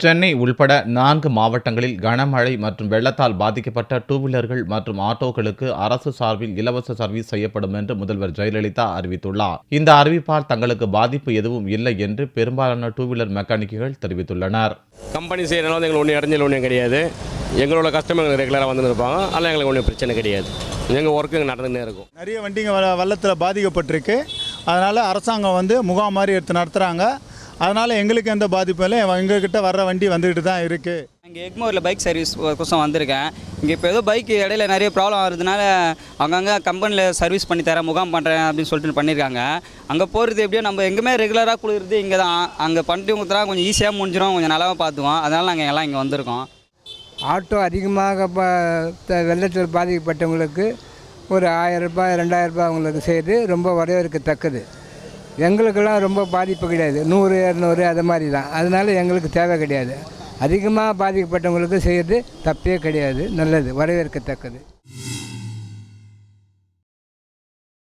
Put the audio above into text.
சென்னை உள்பட 4 மாவட்டங்களில் கனமழை மற்றும் வெள்ளத்தால் பாதிக்கப்பட்ட டூ-வீலர்கள் மற்றும் ஆட்டோக்களுக்கு அரசு சார்பில் இலவச சர்வீஸ் செய்யப்படும் என்று முதல்வர் ஜெயலலிதா அறிவித்துள்ளார். இந்த அறிவிப்பால் தங்களுக்கு பாதிப்பு எதுவும் இல்லை என்று பெரும்பாலான டூ-வீலர் மெக்கானிக்குகள் தெரிவித்துள்ளனர். கம்பெனி செய்யறதுனால எங்களுக்கு ஒன்றும் இடைஞ்சல் ஒன்றும் கிடையாது. எங்களோட கஸ்டமர் ரெகுலராக வந்து இருப்பாங்க. அதனால் எங்களுக்கு ஒன்றும் பிரச்சனை கிடையாது. எங்கள் ஒர்க்கு நடந்துகிட்டே இருக்கும். நிறைய வண்டிங்க வெள்ளத்தில் பாதிக்கப்பட்டிருக்கு. அதனால் அரசாங்கம் முகாம் மாதிரி எடுத்து நடத்துகிறாங்க. அதனால் எங்களுக்கு எந்த பாதிப்பும் இல்லை. எங்ககிட்ட வர்ற வண்டி வந்துக்கிட்டு தான் இருக்குது. இங்கே எக்மோரில் பைக் சர்வீஸ் கோசம் வந்திருக்கேன். இங்கே இப்போ ஏதோ பைக் இடையில நிறைய ப்ராப்ளம் ஆகுறதுனால அங்கங்கே கம்பெனியில் சர்வீஸ் பண்ணி தரேன், முகாம் பண்ணுறேன் அப்படின்னு சொல்லிட்டு பண்ணியிருக்காங்க. அங்கே போகிறது எப்படியோ நம்ம எங்கேயுமே ரெகுலராக குளிர்றது இங்கே தான். அங்கே பண்ணிட்டு கொடுத்தா கொஞ்சம் ஈஸியாக முடிஞ்சிடும், கொஞ்சம் நல்லாவே பார்த்துக்குவோம். அதனால் நாங்கள் எல்லாம் இங்கே வந்திருக்கோம். ஆட்டோ அதிகமாக வெள்ளத்தில் பாதிக்கப்பட்டவங்களுக்கு ஒரு 1000 ரூபாய் 2000 ரூபாய் அவங்களுக்கு செய்து ரொம்ப வரவேற்கத்தக்கது. எங்களுக்கெல்லாம் ரொம்ப பாதிப்பு கிடையாது. 100 200 அது மாதிரி தான். அதனால் எங்களுக்கு தேவை கிடையாது. அதிகமாக பாதிக்கப்பட்டவங்களுக்கு செய்கிறது தப்பே கிடையாது. நல்லது, வரவேற்கத்தக்கது.